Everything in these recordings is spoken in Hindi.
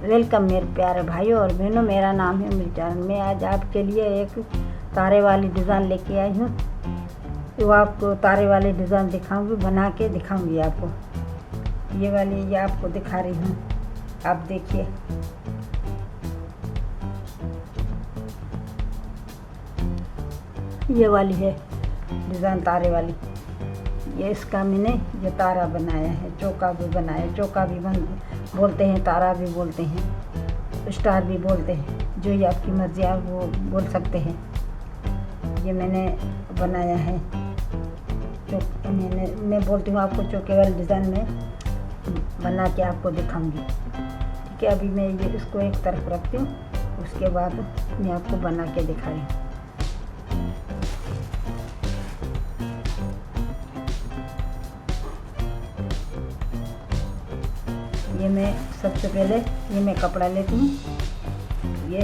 वेलकम मेरे प्यारे भाइयों और बहनों, मेरा नाम है मिर्जान। मैं आज आपके लिए एक तारे वाली डिज़ाइन लेके आई हूँ। तो आपको तारे वाली डिज़ाइन दिखाऊंगी, बना के दिखाऊंगी आपको। ये वाली ये आपको दिखा रही हूँ, आप देखिए। ये वाली है डिज़ाइन तारे वाली। ये इसका मैंने ये तारा बनाया है, चौका भी बनाया। चौका भी बोलते हैं, तारा भी बोलते हैं, स्टार भी बोलते हैं, जो ये आपकी मर्ज़ी आप वो बोल सकते हैं। ये मैंने बनाया है मैं बोलती हूँ आपको चौके वाले डिज़ाइन में बना के आपको दिखाऊंगी। ठीक है, अभी मैं ये इसको एक तरफ रखती हूँ, उसके बाद मैं आपको बना के दिखा रही हूँ। ये मैं सबसे पहले ये मैं कपड़ा लेती हूँ। ये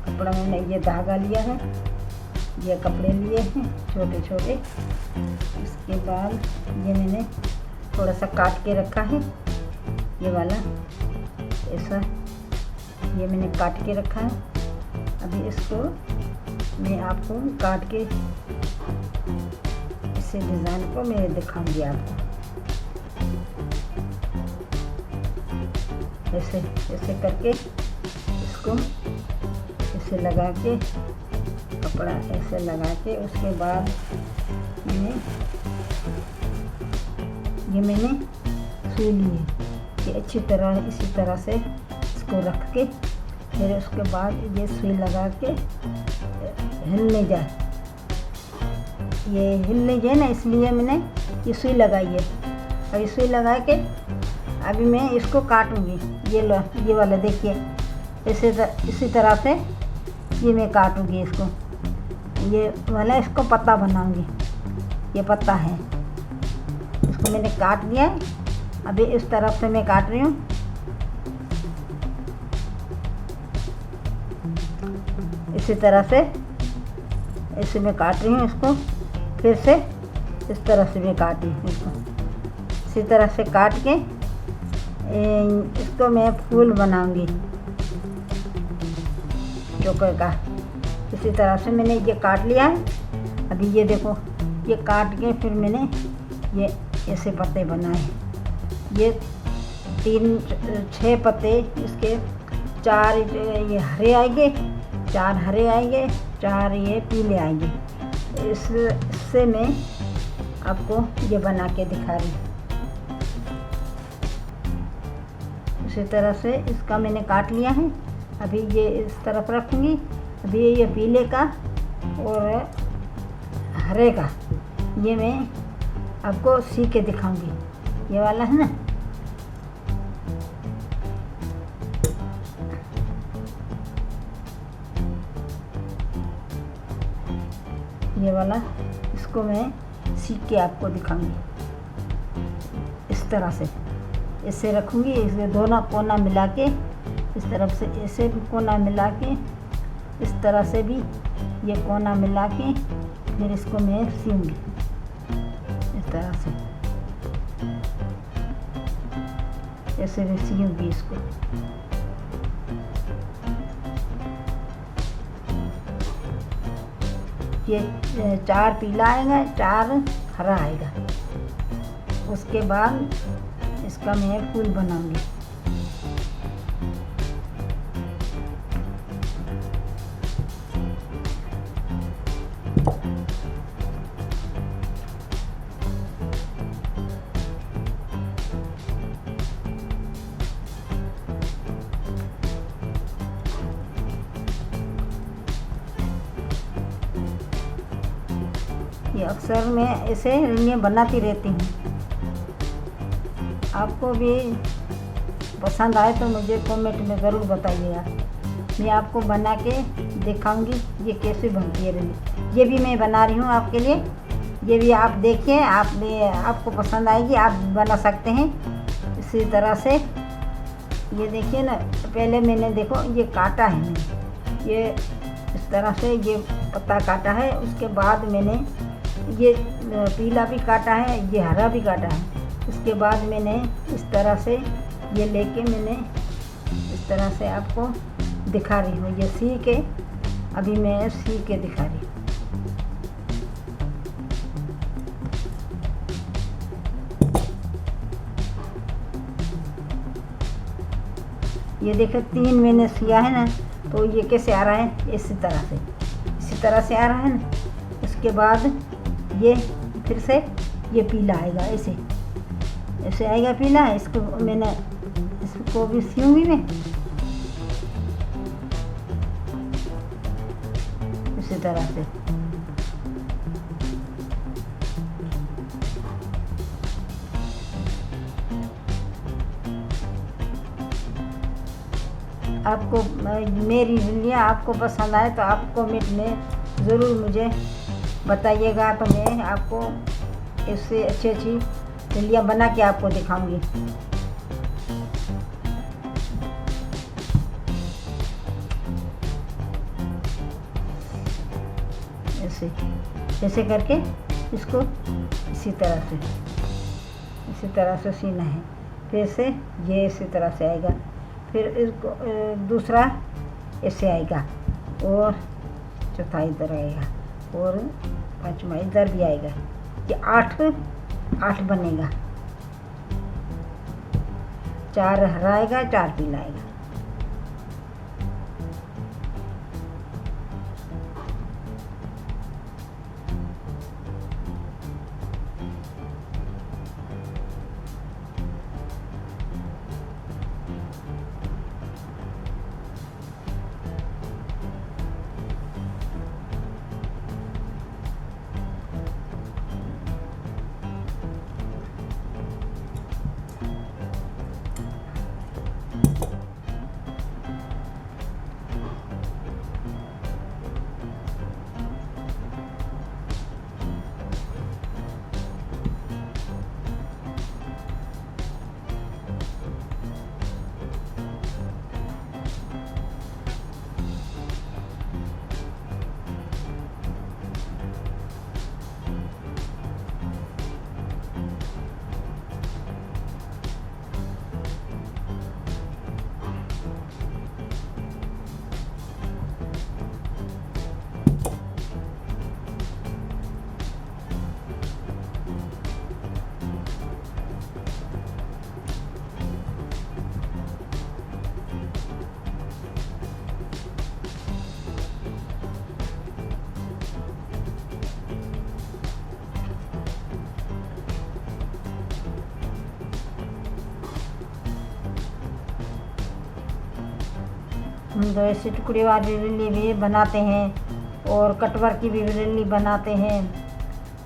कपड़ा मैंने ये धागा लिया है, ये कपड़े लिए हैं छोटे छोटे। इसके बाद ये मैंने थोड़ा सा काट के रखा है, ये वाला ऐसा ये मैंने काट के रखा है। अभी इसको मैं आपको काट के इसे डिज़ाइन को मैं दिखाऊंगी आपको। ऐसे ऐसे करके इसको ऐसे लगा के, कपड़ा ऐसे लगा के, उसके बाद मैंने सुई ली है कि अच्छी तरह इसी तरह से इसको रख के, फिर उसके बाद ये सुई लगा के हिलने जाए, ये हिलने जाए ना, इसलिए मैंने ये सुई लगाई है। और ये सुई लगा के अभी मैं इसको काटूंगी। ये लो, ये वाला देखिए, इसी तरह से ये मैं काटूंगी इसको। ये वाला इसको पत्ता बनाऊंगी, ये पत्ता है, इसको मैंने काट दिया है। अभी इस तरफ से मैं काट रही हूँ। इसी तरह से ऐसे मैं काट रही हूँ इसको, फिर से इस तरह से मैं काटी इसको। इसी तरह से काट के इसको मैं फूल बनाऊंगी चोकर का। इसी तरह से मैंने ये काट लिया है। अभी ये देखो, ये काट के फिर मैंने ये ऐसे पत्ते बनाए। ये 6 पत्ते, इसके 4 ये हरे आएंगे, 4 हरे आएंगे, 4 ये पीले आएंगे। इससे मैं आपको ये बना के दिखा रही हूँ। इसी तरह से इसका मैंने काट लिया है। अभी ये इस तरफ रखूँगी। अभी ये पीले का और हरे का ये मैं आपको सी के दिखाऊंगी। ये वाला है ना, ये वाला, इसको मैं सीख के आपको दिखाऊंगी। इस तरह से ऐसे रखूँगी, इसे दोनों कोना मिला के, इस तरफ से ऐसे भी कोना मिला के, इस तरह से भी ये कोना मिला के, फिर इसको मैं सीऊंगी इस तरह से। ऐसे भी सीऊंगी इसको। ये 4 पीला आएगा, 4 हरा आएगा। उसके बाद इसका मैं फूल बनाऊंगी। ये अक्सर मैं ऐसे रिंगें बनाती रहती हूँ। आपको भी पसंद आए तो मुझे कमेंट में ज़रूर बताइएगा। मैं आपको बना के दिखाऊंगी ये कैसे बनती है रिंग। ये भी मैं बना रही हूँ आपके लिए। ये भी आप देखिए, आपको पसंद आएगी, आप बना सकते हैं इसी तरह से। ये देखिए ना, पहले मैंने देखो ये काटा है, मैंने ये इस तरह से ये पत्ता काटा है। उसके बाद मैंने ये पीला भी काटा है, ये हरा भी काटा है। उसके बाद मैंने इस तरह से ये लेके मैंने इस तरह से आपको दिखा रही हूँ। ये सी के अभी मैं सी के दिखा रही हूँ। ये देखो 3 मैंने सिया है ना, तो ये कैसे आ रहा है, इसी तरह से आ रहा है ना। उसके बाद ये फिर से ये पीला आएगा, ऐसे आएगा पीला। इसको मैंने इसको भी सियूंगी मैं इसी तरह से। आपको मेरी वीडियो आपको पसंद आए तो आप कमेंट में ज़रूर मुझे बताइएगा, तो मैं आपको इससे अच्छी वीडियो बना के आपको दिखाऊंगी। ऐसे करके इसको इसी तरह से सीना है। फिर से ये इसी तरह से आएगा, फिर इसको दूसरा ऐसे आएगा, और चौथा इधर आएगा, और पांचवा इधर भी आएगा। ये 8 बनेगा। 4 हरा आएगा, 4 पीला आएगा। हम तो ऐसे टुकड़े वाली रिल्ली भी बनाते हैं, और कटवर की भी रिल्ली बनाते हैं।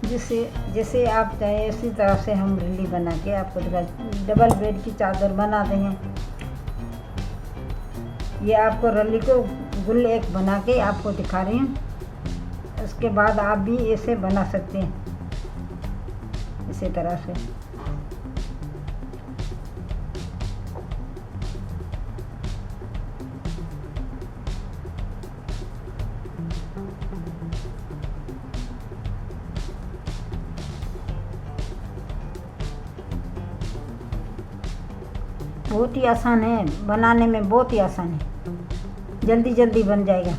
जैसे आप चाहे इसी तरह से हम रिल्ली बना के आपको दिखा। डबल बेड की चादर बनाते हैं। ये आपको रिल्ली को गुल एक बना के आपको दिखा रही हूँ। उसके बाद आप भी ऐसे बना सकते हैं, इसी तरह से। बहुत ही आसान है बनाने में, बहुत ही आसान है, जल्दी जल्दी बन जाएगा।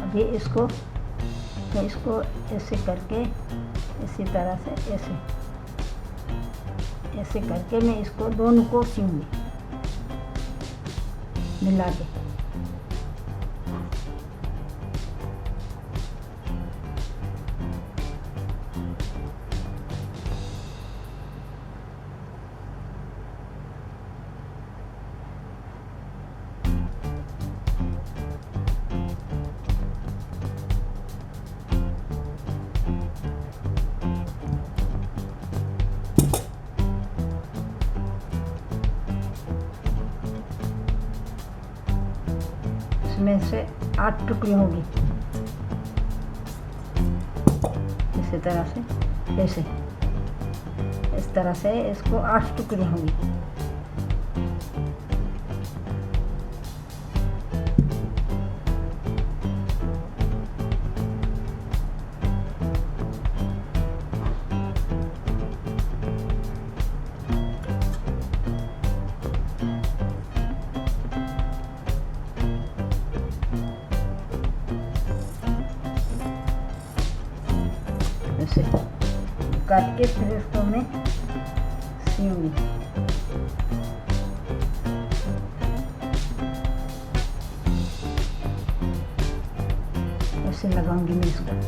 अभी इसको ऐसे करके, इसी तरह से ऐसे करके मैं इसको दोनों को सीऊंगी मिला के। इसमें से 8 टुकड़ी होगी, इसी तरह से, ऐसे इस तरह से इसको 8 टुकड़े होंगे। ऐसे काट के फिर इसको मैं सीऊंगी। ऐसे लगाऊंगी मैं इसको।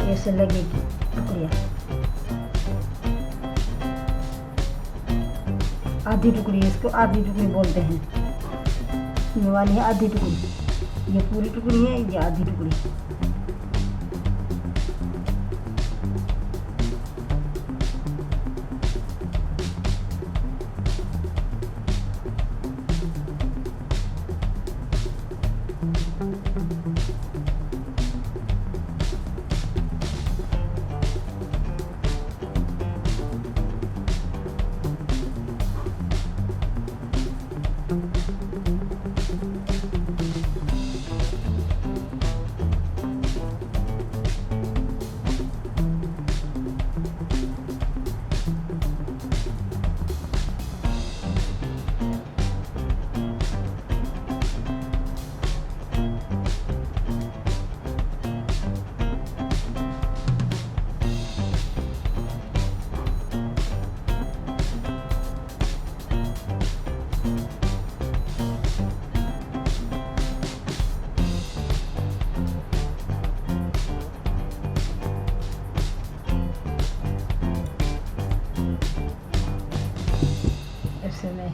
ऐसे लगेगी टुकड़ियाँ, आधी टुकड़ी, इसको आधी टुकड़ी बोलते हैं। ये वाली है आधी टुकड़ी, ये पूरी टुकड़ी है, ये आधी टुकड़ी। ऐसे मैं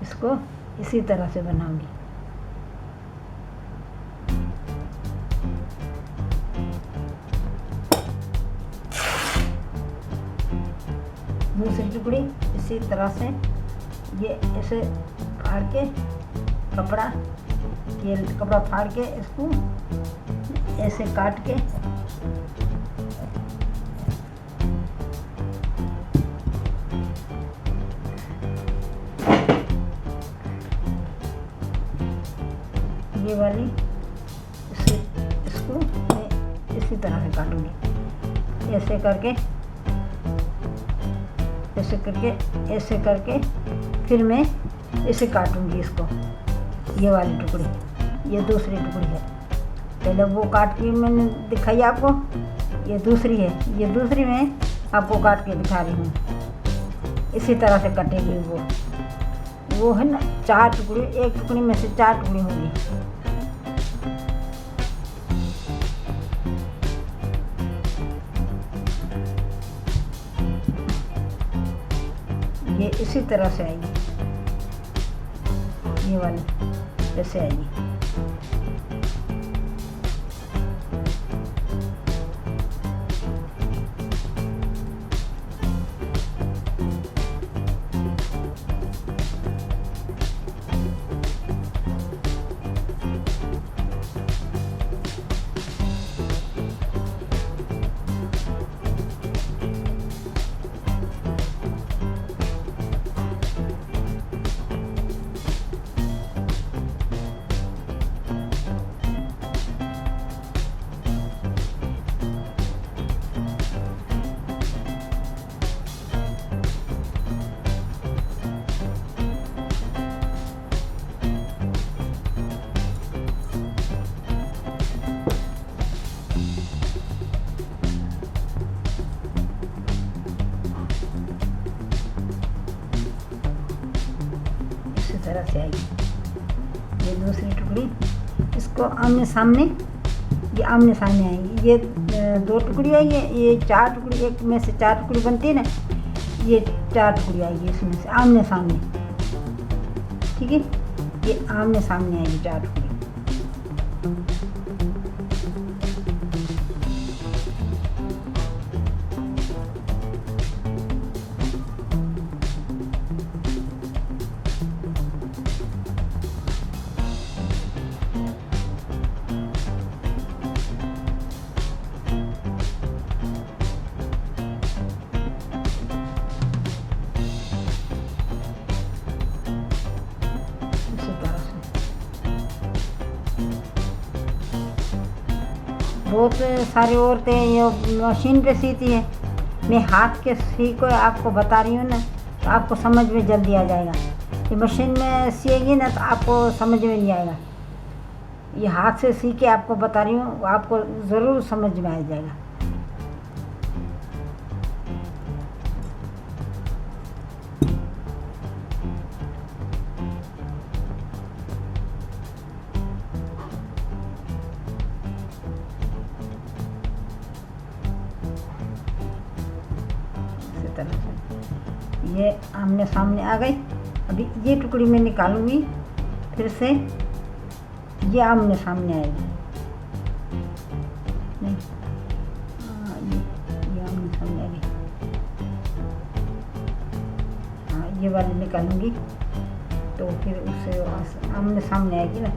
इसको इसी तरह से बनाऊंगी। दूसरी टुकड़ी इसी तरह से ये ऐसे फाड़ के कपड़ा, ये कपड़ा फाड़ के इसको ऐसे काट के ये वाली इसको मैं इसी तरह से काटूंगी। ऐसे करके ऐसे करके फिर मैं इसे काटूंगी इसको। ये वाली टुकड़ी, ये दूसरी टुकड़ी है। पहले वो काट के मैंने दिखाई आपको, ये दूसरी है, ये दूसरी मैं आपको काट के दिखा रही हूँ। इसी तरह से कटेगी वो है ना 4 टुकड़ी, एक टुकड़ी में से 4 टुकड़ी होंगी। ये इसी तरह से आएगी, ये वाली ऐसे आएगी। तरह से आएगी। ये दूसरी टुकड़ी, इसको आमने सामने, ये आमने सामने आएंगी। ये 2 टुकड़ी आएगी, ये 4 टुकड़ी, एक में से 4 टुकड़ी बनती है ना, ये 4 टुकड़ी आएगी इसमें से आमने सामने। ठीक है, ये आमने सामने आएगी 4 टुकड़ी। बहुत सारी औरतें ये मशीन पे सीती है, मैं हाथ के सी को आपको बता रही हूँ ना, तो आपको समझ में जल्दी आ जाएगा। ये मशीन में सिएगी ना तो आपको समझ में नहीं आएगा। ये हाथ से सी के आपको बता रही हूँ, आपको ज़रूर समझ में आ जाएगा। ये आमने सामने आ गई। अभी ये टुकड़ी मैं निकालूंगी, फिर से ये आमने सामने आएगी। नहीं, ये आमने सामने आ गई। हाँ, ये वाली निकालूंगी तो फिर उससे आमने सामने आएगी ना।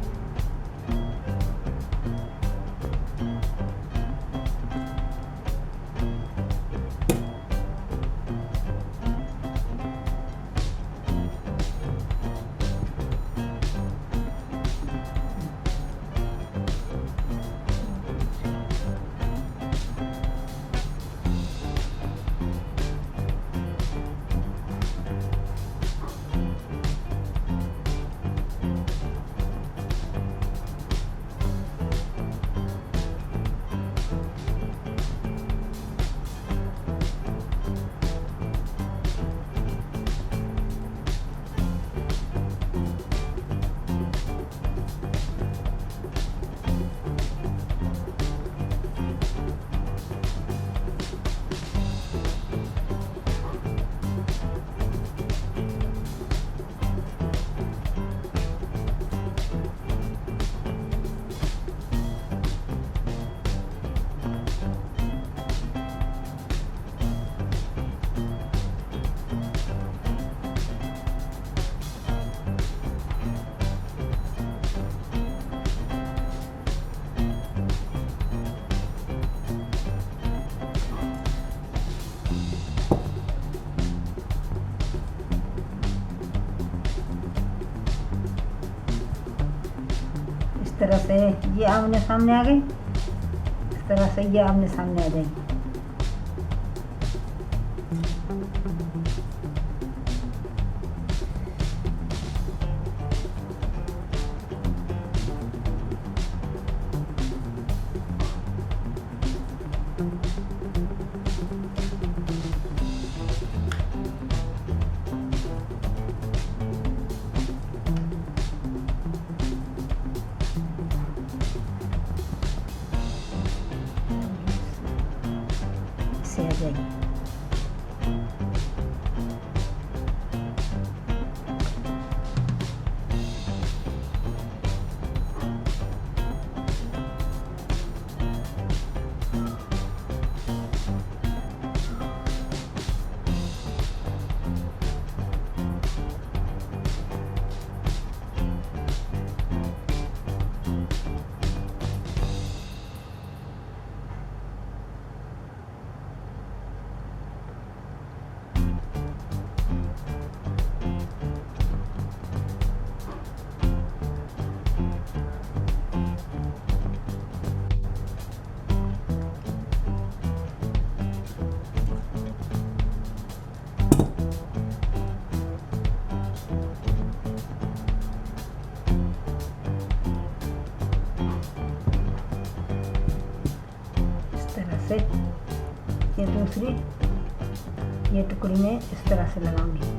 इस तरह से ये आमने सामने आ गई, इस तरह से ये आमने सामने आ जाएगी। से आ जाएगी। से ये दूसरी ये टुकड़ी में इस तरह से लगाऊंगी।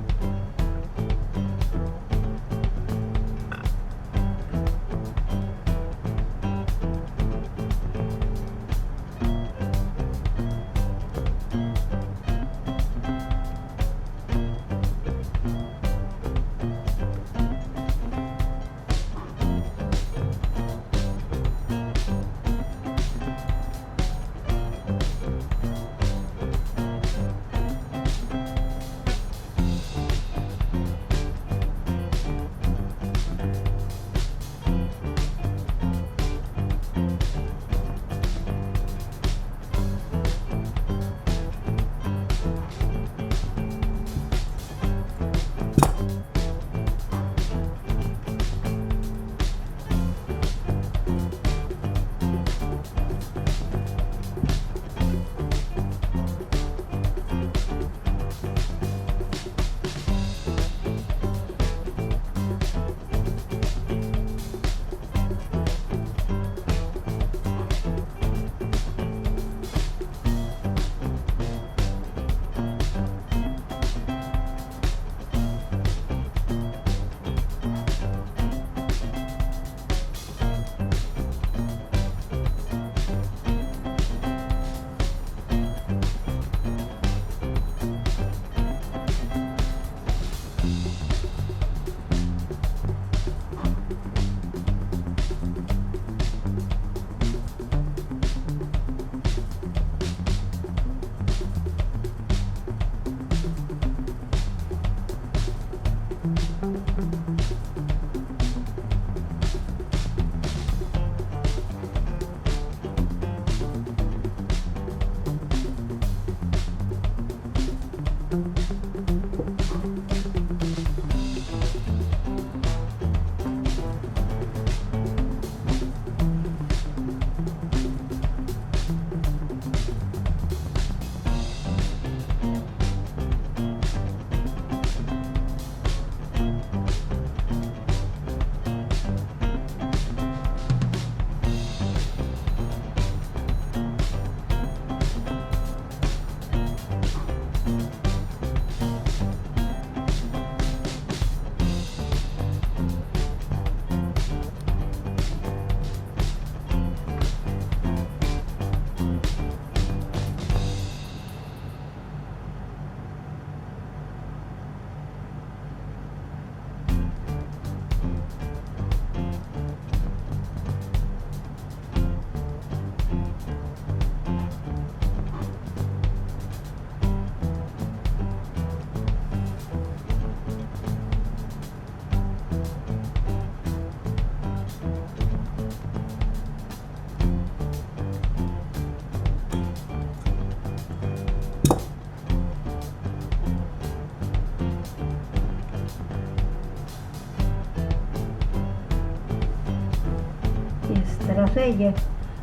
से ये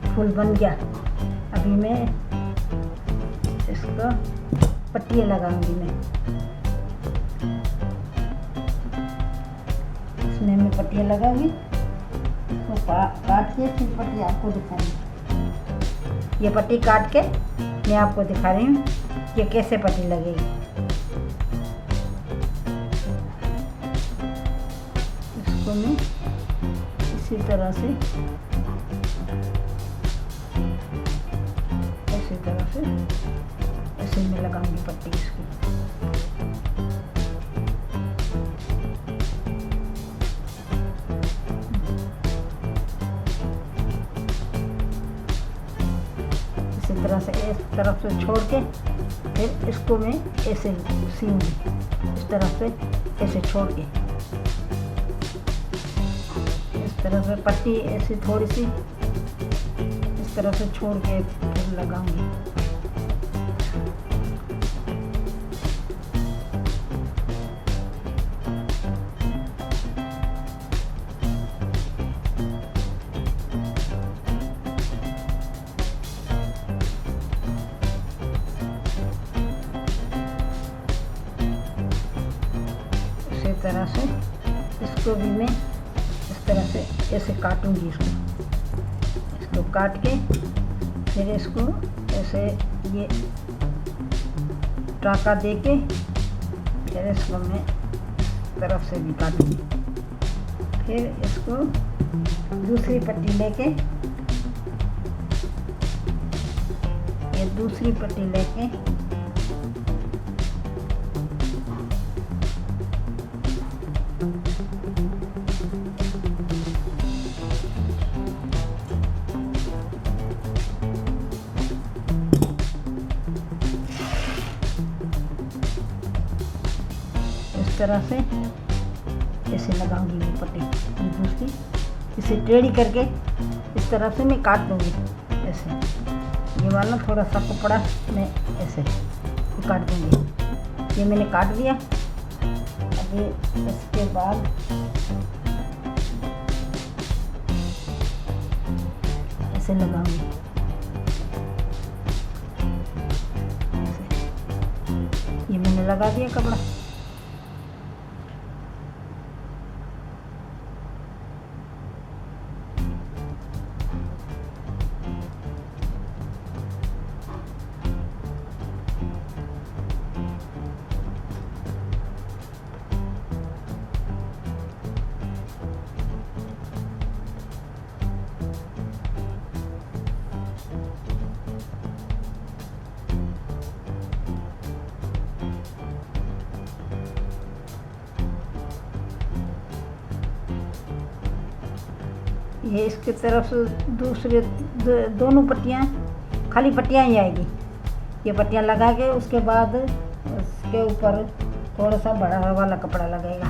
फूल बन गया। अभी मैं इसको पट्टियाँ लगाऊंगी। मैं इसमें पट्टियाँ लगाऊंगी तो काट के फिर पट्टी आपको दिखाऊंगी। ये पट्टी काट के मैं आपको दिखा रही हूँ कि कैसे पट्टी लगेगी। इसको मैं इसी तरह से ऐसे मैं लगाऊंगी पट्टी इसकी। इसी तरह से इस तरफ से छोड़ के फिर इसको मैं ऐसे सीऊंगी। इस तरफ से ऐसे छोड़ के इस तरह से पट्टी ऐसी थोड़ी सी इस तरह से छोड़ के फिर लगाऊंगी। इसी तरह से इसको भी मैं इस तरह से ऐसे काटूंगी। इसको काट के फिर इसको ऐसे ये टाँका दे के फिर इसको मैं इस तरफ से भी काटूंगी। फिर इसको दूसरी पट्टी लेके ये दूसरी पट्टी लेके इस तरह से ऐसे लगाऊंगी मैं पट्टी। ये दूसरी इसे टेढ़ी करके इस तरह से मैं काट दूंगी। ऐसे ये वाला थोड़ा सा कपड़ा मैं ऐसे काट दूंगी। ये मैंने काट दिया। अभी इसके बाद ऐसे लगाऊंगी। ये मैंने लगा दिया कपड़ा। ये इसके तरफ से दूसरे दोनों पट्टियाँ खाली पट्टियाँ ही आएगी। ये पट्टियाँ लगा के उसके बाद उसके ऊपर थोड़ा सा बड़ा वाला कपड़ा लगेगा।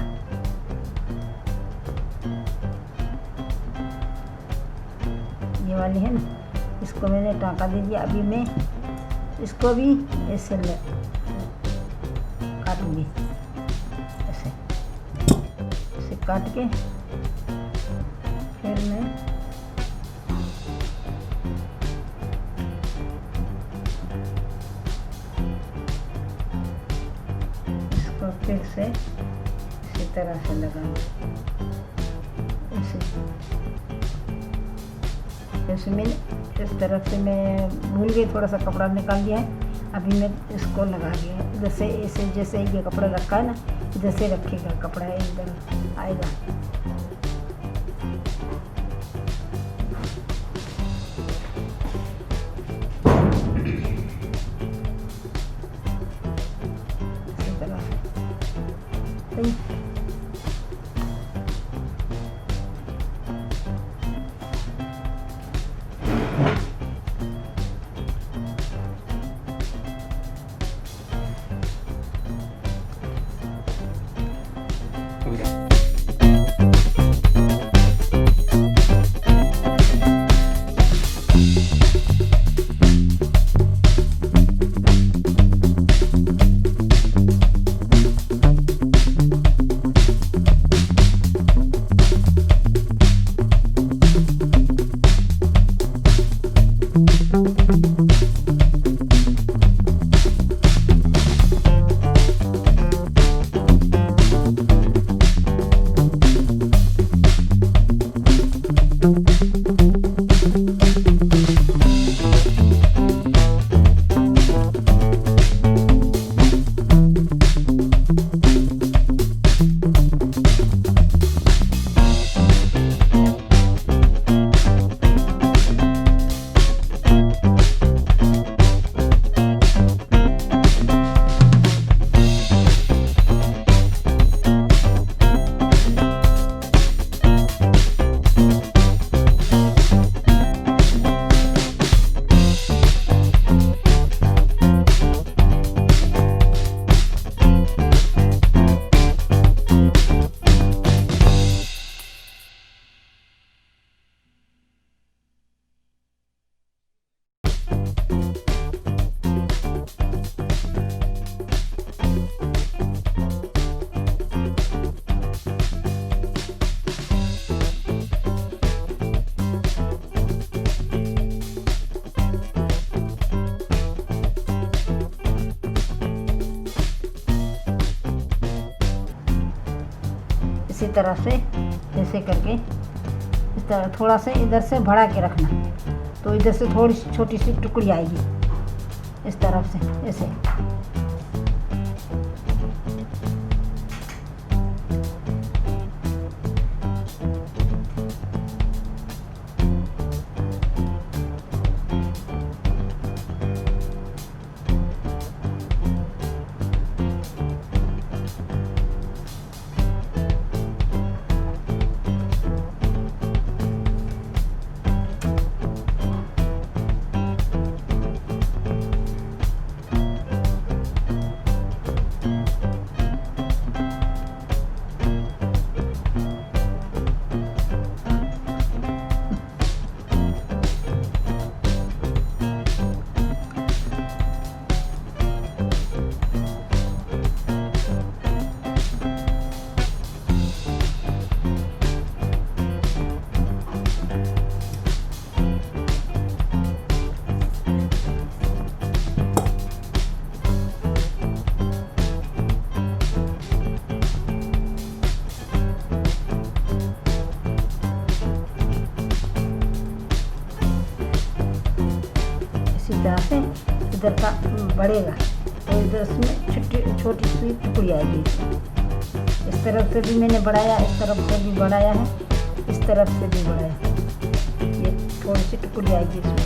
ये वाली है ना, इसको मैंने टाँका दे दिया। अभी मैं इसको भी ऐसे काटूंगी। ऐसे ऐसे काट के फिर मैं इसको फिर से इसी तरह से लगाऊंगी। जैसे मैंने इस तरफ से मैं भूल गई, थोड़ा सा कपड़ा निकाल दिया है। अभी मैं इसको लगा दिया। जैसे ऐसे जैसे ये कपड़ा रखा है ना, जैसे रखेगा कपड़ा इधर आएगा। इसी तरह से ऐसे करके इस तरह थोड़ा सा इधर से बढ़ा के रखना, तो इधर से थोड़ी सी छोटी सी टुकड़ी आएगी इस तरफ से ऐसे। इसी तरह से इधर का बढ़ेगा तो इधर इसमें छोटी सी टुकड़ी आएगी। इस तरफ से भी मैंने बढ़ाया, इस तरफ से भी बढ़ाया है, इस तरफ से भी बढ़ाया, ये थोड़ी सी टुकड़ी आएगी इसमें।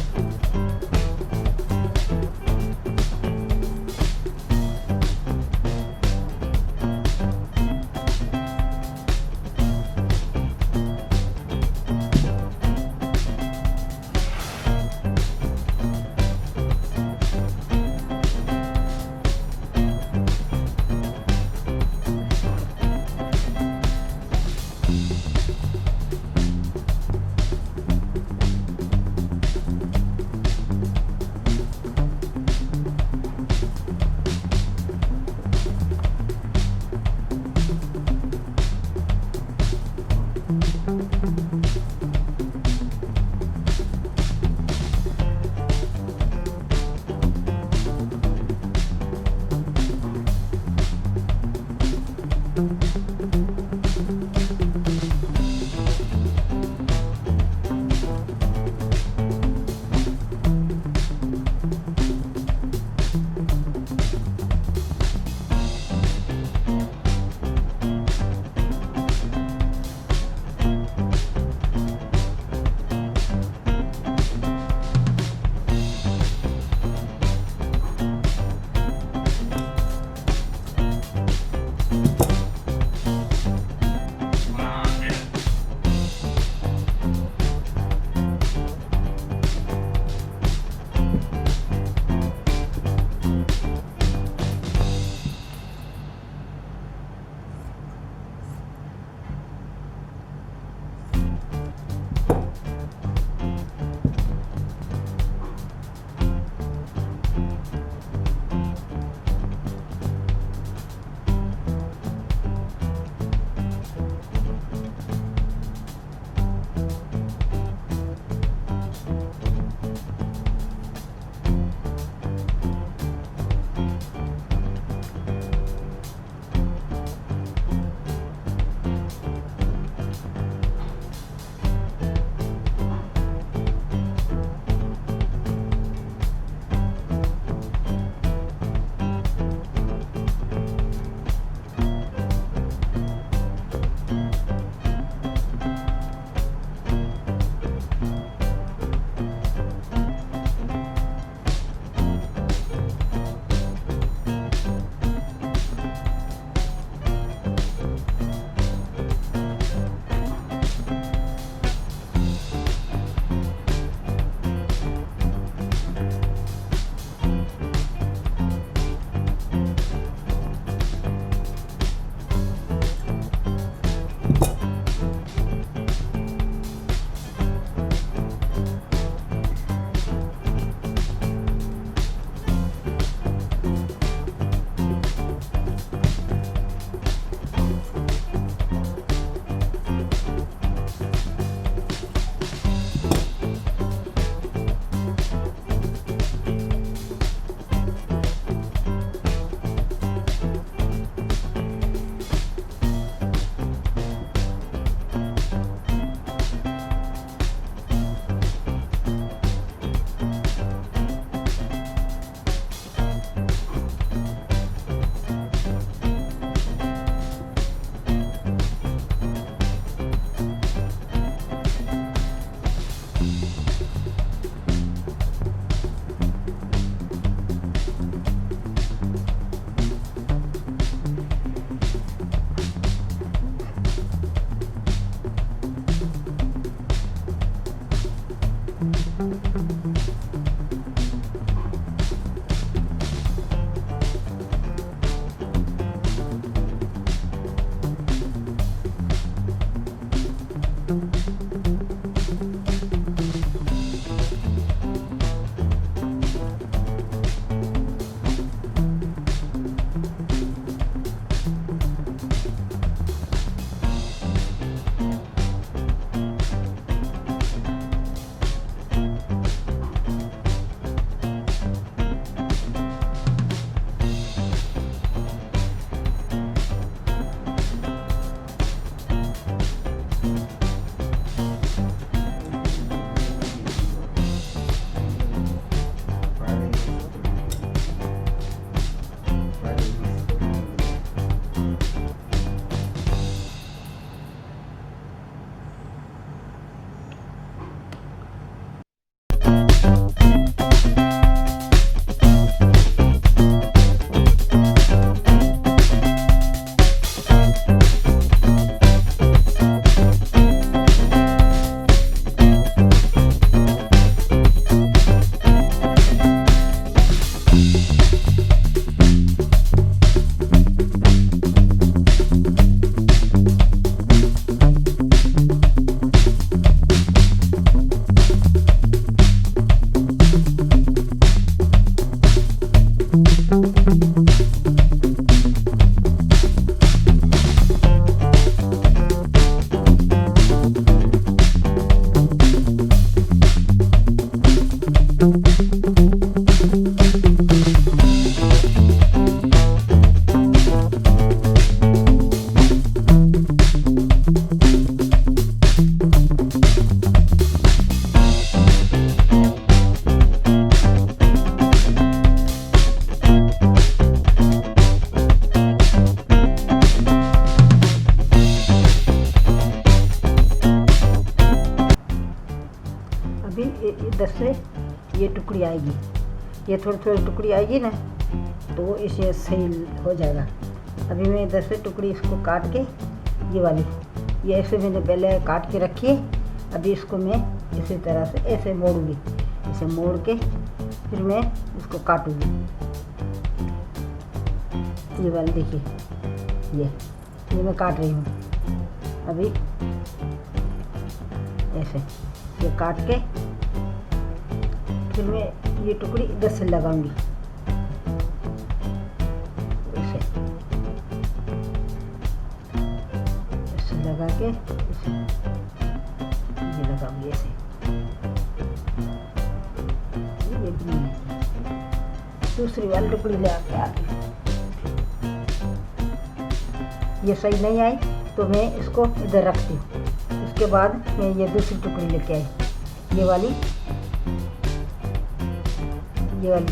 टुकड़ी आएगी, ये थोड़ी थोड़ी टुकड़ी आएगी ना तो इसे सही हो जाएगा। अभी मैं इधर से टुकड़ी इसको काट के ये वाली ये ऐसे मैंने पहले काट के रखी है। अभी इसको मैं इसी तरह से ऐसे मोड़ूंगी, इसे मोड़ के फिर मैं इसको काटूंगी। ये वाली देखिए ये मैं काट रही हूँ। अभी ऐसे ये काट के फिर मैं ये टुकड़ी इधर से लगाऊंगी, ऐसे लगा के ये लगाऊंगी ऐसे। ये भी नहीं है, दूसरी वाली टुकड़ी ले आके ये सही नहीं आई तो मैं इसको इधर रखती हूँ। उसके बाद मैं ये दूसरी टुकड़ी लेके आई, ये वाली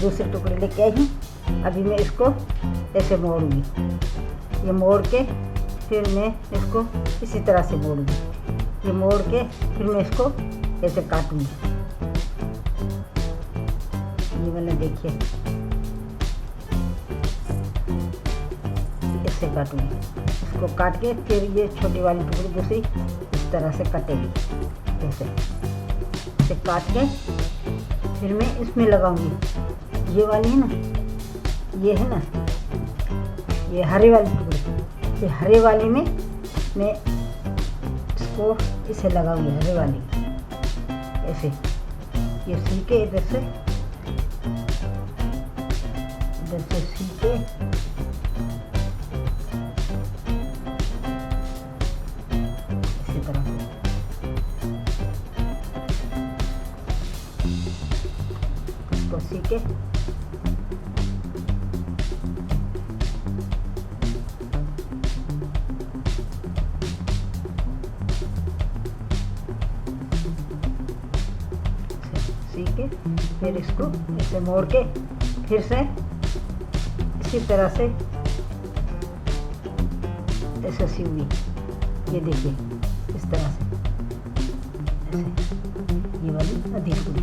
दूसरी टुकड़ी लेके आई हूँ। अभी मैं इसको ऐसे मोड़ूंगी, ये मोड़ के फिर मैं इसको इसी तरह से मोड़ूंगी, ये मोड़ के फिर मैं इसको ऐसे काटूंगी। ये वाला देखिए ऐसे काटूंगी, इसको काट के फिर ये छोटी वाली टुकड़ी दूसरी इस तरह से कटेगी। ऐसे काट के फिर मैं इसमें लगाऊंगी। ये वाली है ना, ये है ना, ये हरे वाली टुकड़ी, ये हरे वाली में मैं इसको इसे लगाऊंगी, हरे वाली ऐसे ये सी के इधर से सी के इसी तरह से इसको सी के फिर इसको ऐसे मोड़ के फिर से इसी तरह से ऐसे सीऊंगी। ये देखिए इस तरह से ऐसे, ये वाली अधिक पूरी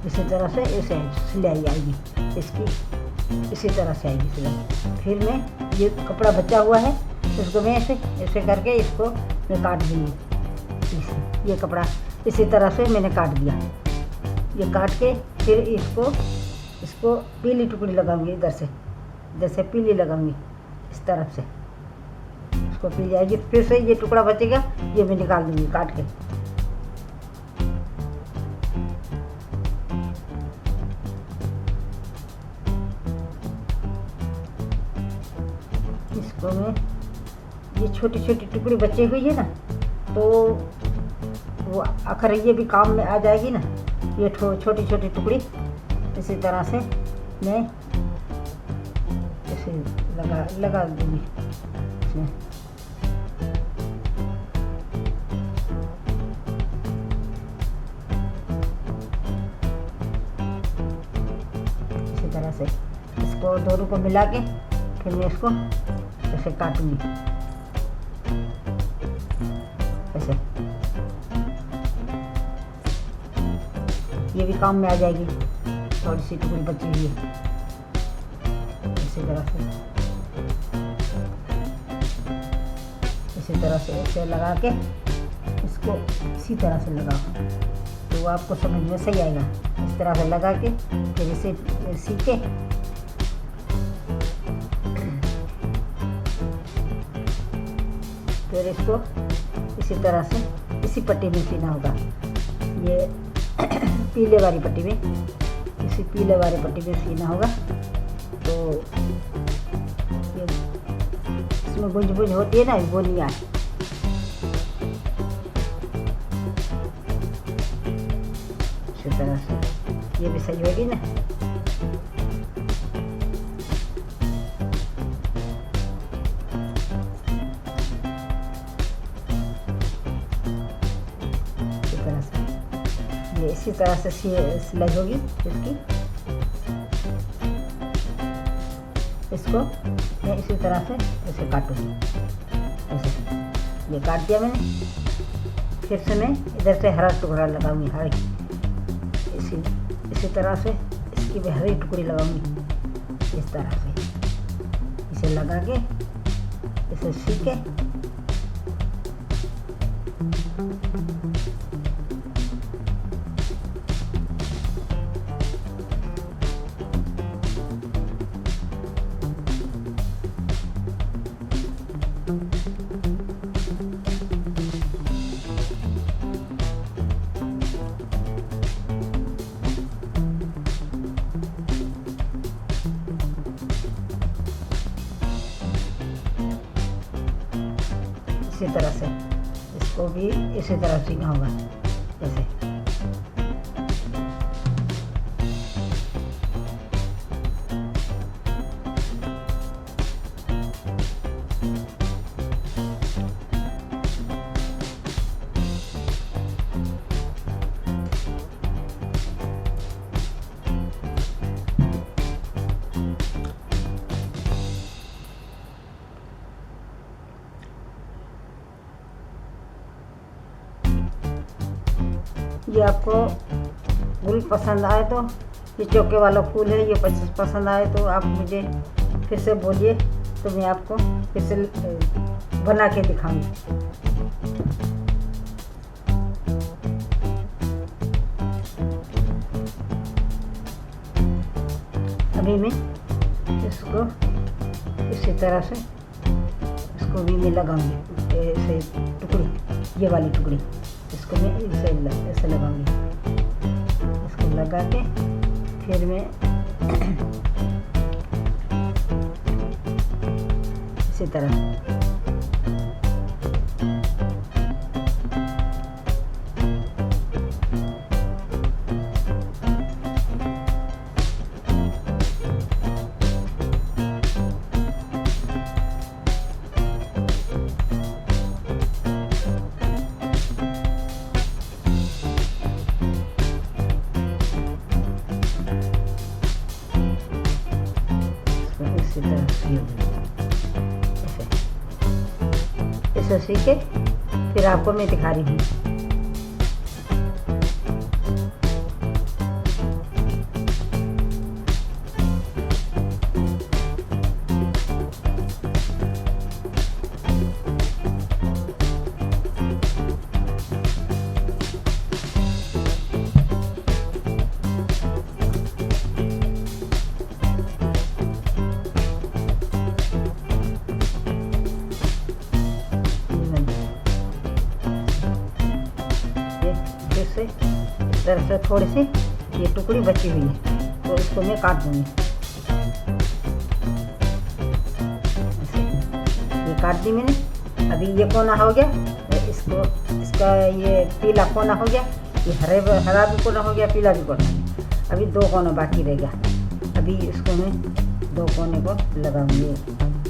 इसी तरह से ऐसे सिलाई आएगी इसकी, इसी तरह से आएगी सिलाई। फिर मैं ये कपड़ा बचा हुआ है इसको मैं ऐसे करके इसको मैं काट दूँगी। ये कपड़ा इसी तरह से मैंने काट दिया, ये काट के फिर इसको पीली टुकड़ी लगाऊंगी, इधर से पीली लगाऊंगी इस तरफ से, इसको पीली आएगी। फिर से ये टुकड़ा बचेगा ये मैं निकाल दूँगी काट के। इसको मैं ये छोटी छोटी टुकड़ी बची हुई है ना तो वो आखिर ये भी काम में आ जाएगी ना। ये छोटी छोटी टुकड़ी इसी तरह से मैं ऐसे लगा दूँगी इसमें। इसी तरह से इसको दोनों को मिला के फिर मैं इसको ऐसे काटूंगी ऐसे। ये भी काम में आ जाएगी, थोड़ी सी टुकड़ी बची हुई है। इसी तरह से ऐसे लगा के इसको इसी तरह से लगाओ तो आपको समझ में सही आएगा। इस तरह से लगा के फिर इसे सीख के फिर इसको इसी तरह से इसी पट्टी में सीना होगा। ये पीले वाली पट्टी में, इसी पीले वाली पट्टी में सीना होगा तो ये इसमें गुंज होती है ना, वो नहीं आए। इसी तरह से ये भी सही होगी ना। ये इसी तरह से सिलाई होगी इसकी। इसको मैं इसी तरह से ऐसे काटूंगी, ऐसे ये काट दिया मैंने। फिर से मैं इधर से हरा टुकड़ा लगाऊंगी, हरी इसी तरह से इसकी भी हरी टुकड़ी लगाऊंगी। इस तरह से इसे लगा के इसे सी के इसी तरह से इसको भी इसी तरह सीखना होगा जैसे। ये आपको फूल पसंद आए तो, ये चौके वाला फूल है, ये पसंद आए तो आप मुझे फिर से बोलिए, तो मैं आपको फिर से बना के दिखाऊंगी। अभी मैं इसको इसी तरह से इसको भी मैं लगाऊंगी, ऐसे टुकड़ी, ये वाली टुकड़ी इसको मैं ऐसे लगाऊंगी। इसको लगा के फिर मैं इसी तरह ऐसे सीखे फिर आपको मैं दिखा रही हूँ। इस तरह से थोड़ी सी ये टुकड़ी बची हुई है तो इसको मैं काट दूंगी। ये काट दी मैंने। अभी ये कोना हो गया, इसका ये पीला कोना हो गया, ये हरा भी कोना हो गया, पीला भी कोना हो गया। अभी दो कोना बाकी रह गया। अभी इसको मैं दो कोने को लगाऊंगी।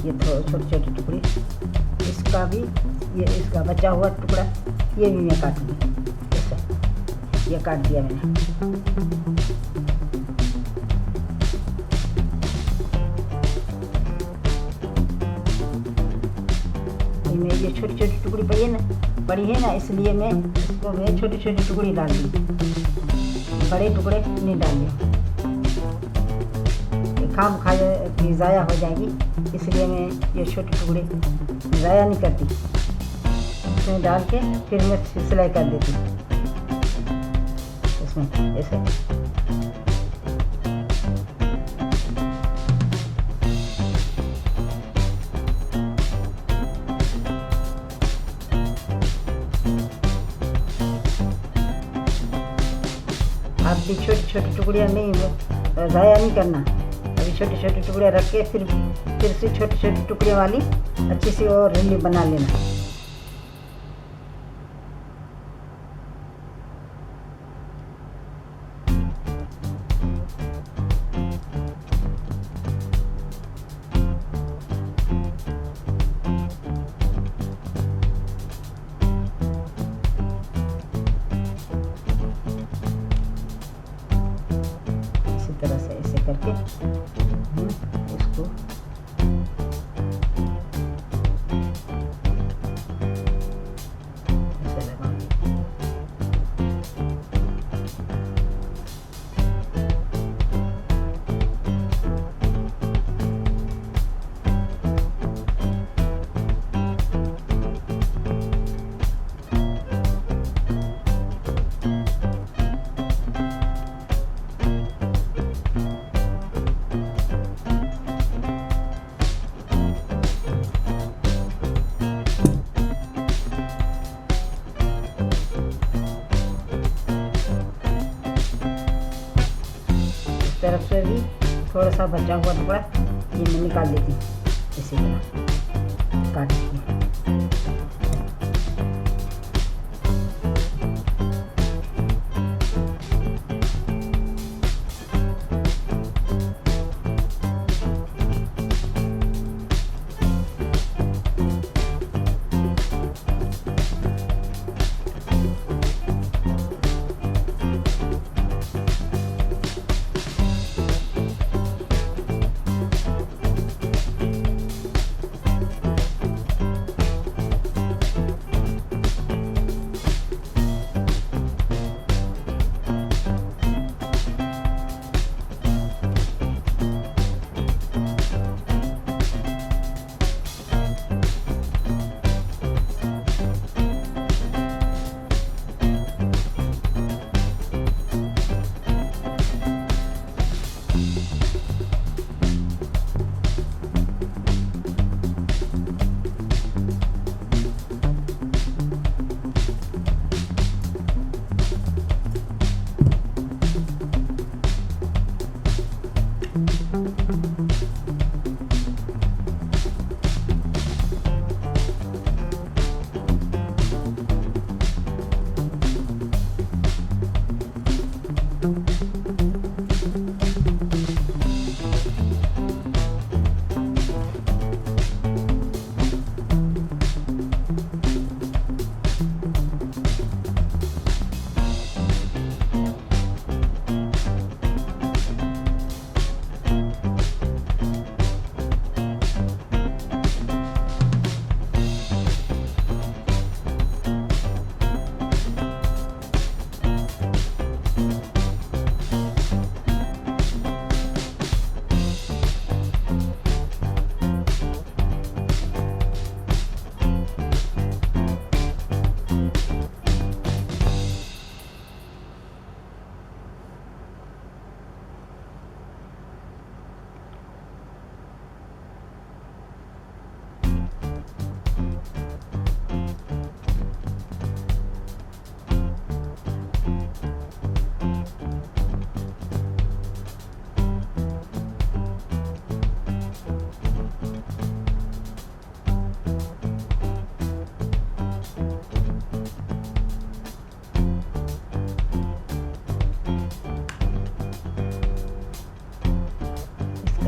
ये छोटी छोटी टुकड़ी, इसका भी, ये इसका बचा हुआ टुकड़ा ये भी मैं काटूंगी। ये काट दिया मैंने। ये छोटी छोटी टुकड़ी पड़ी है ना, इसलिए मैं इसको छोटी छोटी टुकड़ी डाल दी, बड़े टुकड़े नहीं डाल दिए। खाम खा ज़ाया हो जाएगी, इसलिए मैं ये छोटी टुकड़ी ज़ाया नहीं करती। इसमें डाल के फिर मैं सिलाई कर देती इसमें ऐसे। आप भी छोटी छोटी टुकड़ियाँ नहीं ज़ाया नहीं करना। अभी छोटी छोटी टुकड़ियाँ रख के फिर से छोटी छोटी टुकड़ियों वाली अच्छी सी और रिल्ली बना लेना। के इसको ऐसे लगाऊंगी। तरफ से भी थोड़ा सा बचा हुआ टुकड़ा ये मैं निकाल लेती हूँ इसी तरह काट के।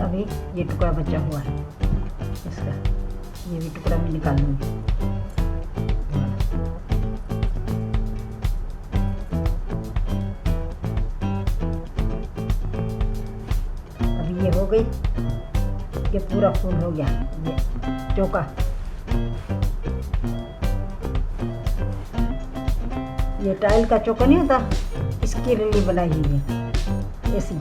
अभी ये टुकड़ा बचा हुआ है इसका, ये भी टुकड़ा मैं निकाल लूँगी। अभी ये हो गई, ये पूरा फूल हो गया ये चोका। ये टाइल का चोका नहीं होता, इसकी रली बनाई हुई है ऐसी।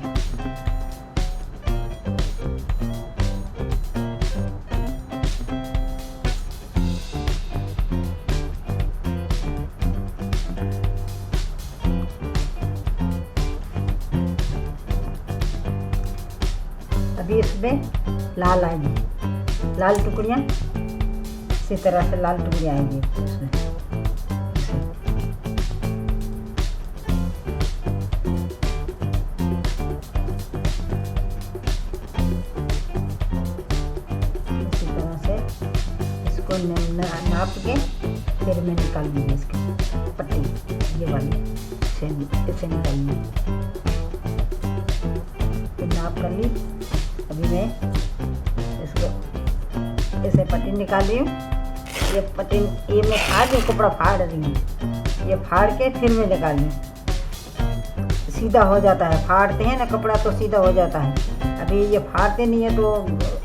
अभी इसमें लाल आएगी, लाल टुकड़ियाँ इसी तरह से लाल टुकड़ियाँ आएंगी इसमें। इसी तरह से इसको नाप के फिर मैं निकालूंगी इसकी पट्टी, ये वाली इसे निकालूंगी। फिर नाप कर ली, अभी मैं इसको ऐसे पट्टी निकाल रही हूँ। ये पट्टी ये मैं फाड़ रही हूँ, कपड़ा फाड़ रही हूँ, ये फाड़ के फिर मैं निकाल रही हूँ। सीधा हो जाता है, फाड़ते हैं ना कपड़ा तो सीधा हो जाता है। अभी ये फाड़ते नहीं है तो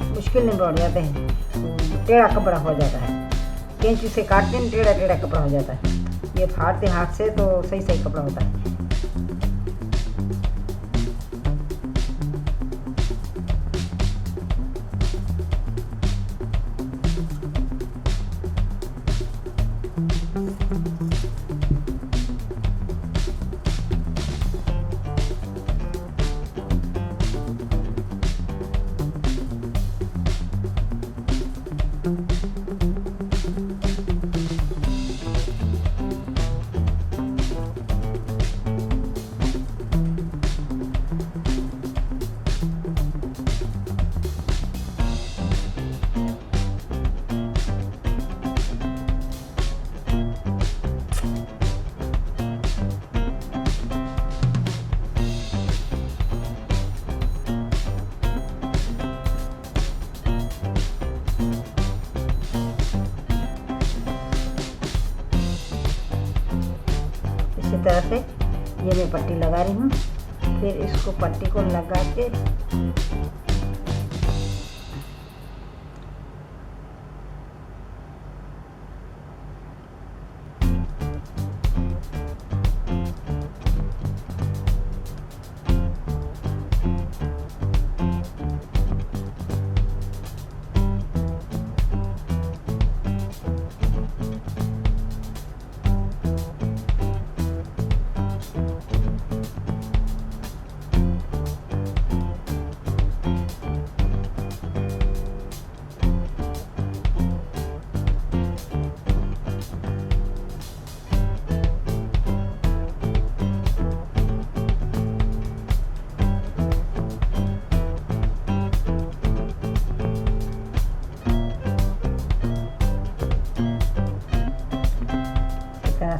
मुश्किल में बढ़ जाते हैं, तो टेढ़ा कपड़ा हो जाता है। कैंची से काटते हैं टेढ़ा टेढ़ा कपड़ा हो जाता है, ये फाड़ते हाथ से तो सही सही कपड़ा होता है। इसी तरह से ये मैं पट्टी लगा रही हूँ। फिर इसको पट्टी को लगा के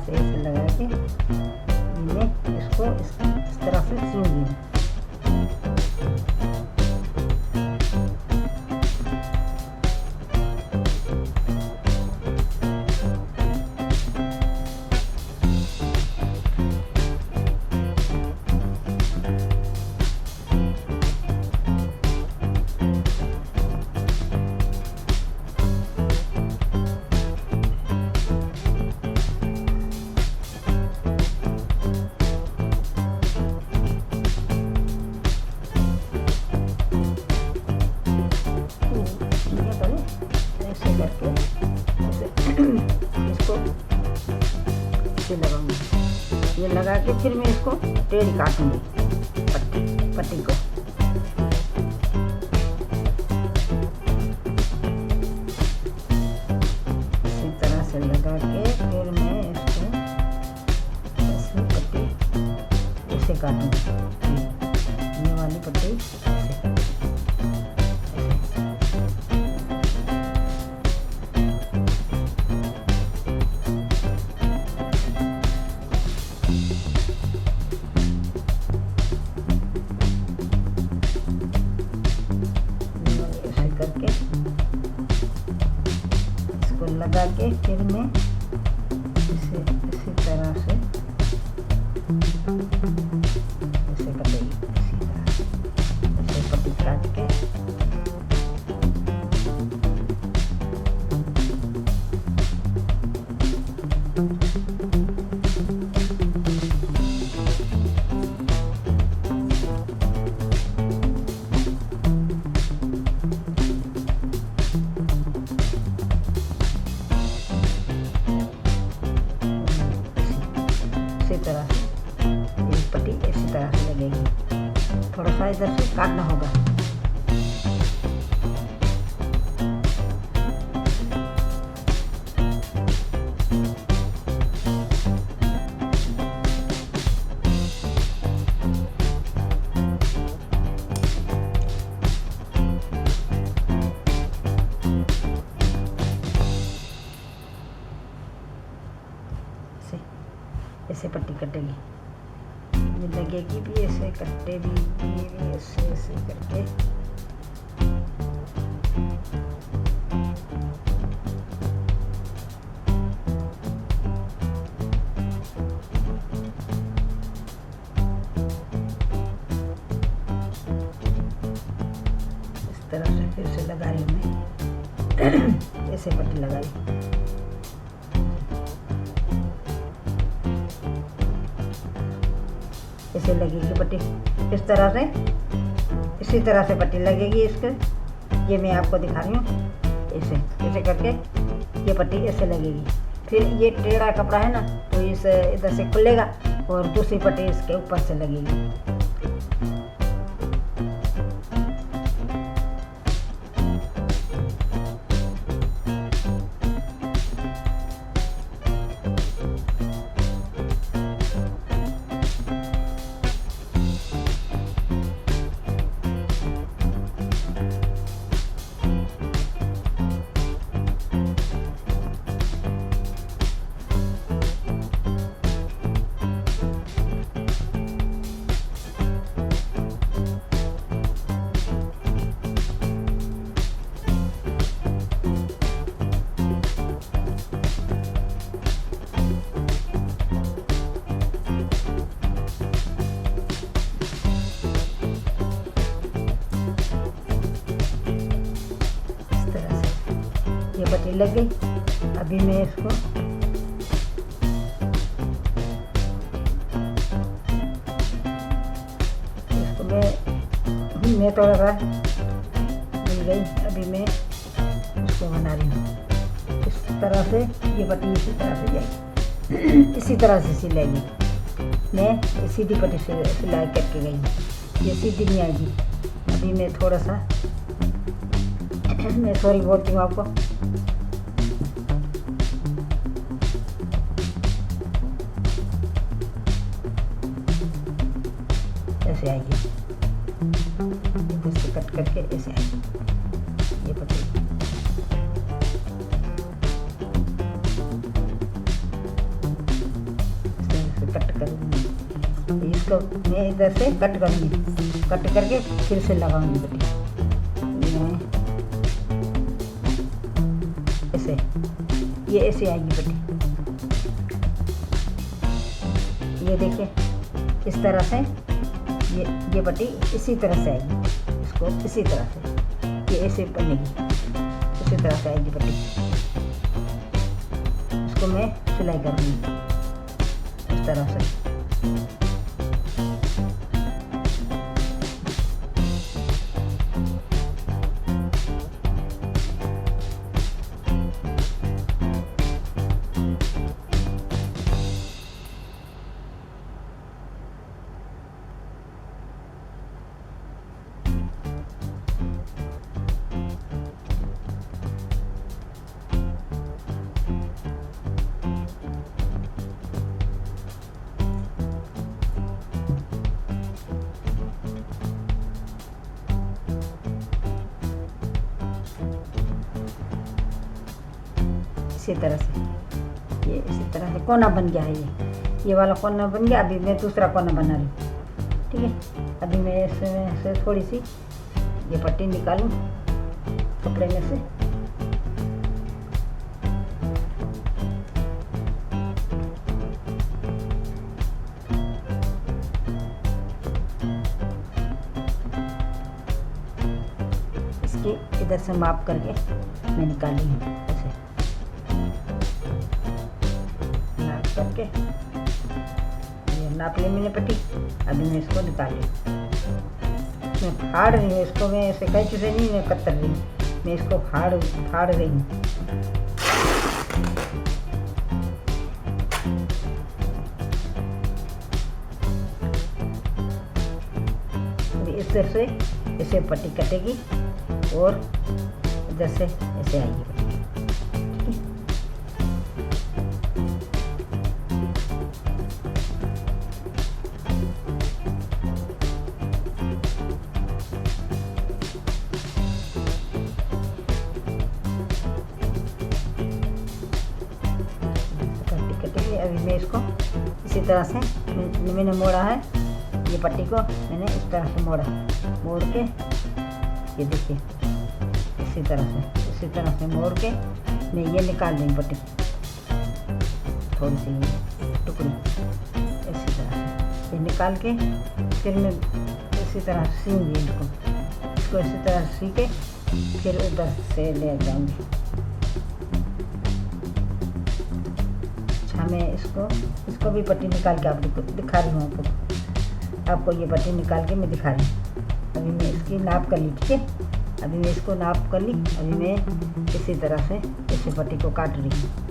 से ऐसे लगा के मैं इसको इस तरह से सीऊंगी। इसको इसे लगाऊंगी, ये लगा के फिर मैं इसको टेढ़ी काटूंगी पट्टी को। इसी तरह से लगा के फिर मैं इसको ऐसे पट्टी ऐसे काटूंगी, ये वाली पट्टी करके इसको लगा के फिर मैं इसे इसी तरह से ऐसे कटेगी, इसी तरह ऐसे पट्टी काट के तरह से एक पट्टी इसी तरह से लगेगी। थोड़ा सा इधर से काटना होगा। ऐसे पट्टी कटेगी, ये लगेगी भी ऐसे, कट्टे भी ये भी ऐसे ऐसे करके फिर से लगा रही हूँ मैं। ऐसे पट्टी लगाई, ऐसे लगेगी पट्टी इस तरह से, इसी तरह से पट्टी लगेगी इसके। ये मैं आपको दिखा रही हूँ, ऐसे ऐसे करके ये पट्टी ऐसे लगेगी। फिर ये टेढ़ा कपड़ा है ना, तो इस इधर से खुलेगा और दूसरी पट्टी इसके ऊपर से लगेगी। ये पट्टी लग गई। अभी मैं इसको मैं थोड़ा सा मिल गई। अभी मैं इसको बना रही हूँ इस तरह से। ये पट्टी इसी तरह से जाएगी, इसी तरह से सिलेगी। मैं सीधी पट्टी से सिलाई करके गई, ये सीधी नहीं आएगी। अभी मैं थोड़ा सा मैं सॉरी बोलती हूँ आपको। ऐसे आएगी, इधर से कट करके ऐसे आएगी ये पट्टी। कट करूँगी इसको, मैं इधर से कट करूँगी, कट करके फिर से लगाऊंगी पट्टी। ऐसे ये ऐसे आएगी पट्टी। ये देखिए इस तरह से ये पट्टी इसी तरह से आएगी। इसको इसी तरह से ये ऐसे बनेगी, इसी तरह से आएगी पट्टी। इसको मैं सिलाई करूँगी इस तरह से। इसी तरह से ये इसी तरह से कोना बन गया है। ये वाला कोना बन गया। अभी मैं दूसरा कोना बना रही हूँ, ठीक है। अभी मैं इसमें से थोड़ी सी ये पट्टी निकालूं कपड़े में से। इसकी इधर से माप करके मैं निकाली हूँ, ऐसे नाप करके ये नाप ली मैंने पट्टी। अभी मैं इसको निकाल ली। मैं फाड़ रही हूँ इसको, मैं ऐसे कैंची से नहीं मैं कतर रही हूँ, मैं इसको फाड़ रही हूँ। अभी इस तरह से ऐसे पट्टी कटेगी और इधर से ऐसे आएगी पट्टी। अभी मैं इसको इसी तरह से मैंने मोड़ा है, ये पट्टी को मैंने इस तरह से मोड़ के ये देखिए इसी तरह से मोड़ के मैं ये निकाल दूँगी पट्टी, थोड़ी सी टुकड़ी इसी तरह से ये निकाल के फिर मैं इसी तरह सीऊँगी इसको इसी तरह सी के फिर उधर से ले जाऊंगी। अच्छा मैं इसको भी पट्टी निकाल के आपको दिखा रही हूँ। आपको ये पट्टी निकाल के मैं दिखा रही हूँ। अभी मैं इसकी नाप कर ली, ठीक है। अभी मैं इसको नाप कर ली। अभी मैं इसी तरह से इसी पट्टी को काट रही हूँ।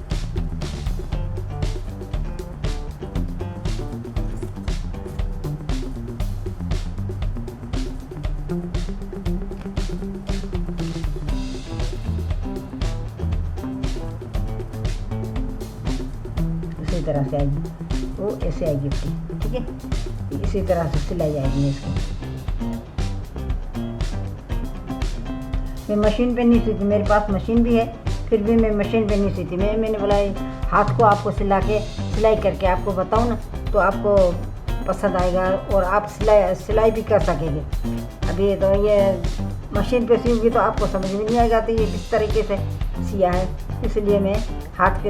इसी तरह से आएगी, वो ऐसे आएगी पट्टी, ठीक है। इसी तरह से सिलाई आएगी इसकी। मैं मशीन पे नहीं सीती, मेरे पास मशीन भी है, फिर भी मैं मशीन पे नहीं सीती। मैंने बोला हाथ को आपको सिलाई करके आपको बताऊँ ना, तो आपको पसंद आएगा और आप सिलाई भी कर सकेंगे। अभी तो ये मशीन पे सीऊँगी तो आपको समझ में नहीं आएगा तो ये किस तरीके से सिया है, इसलिए मैं हाथ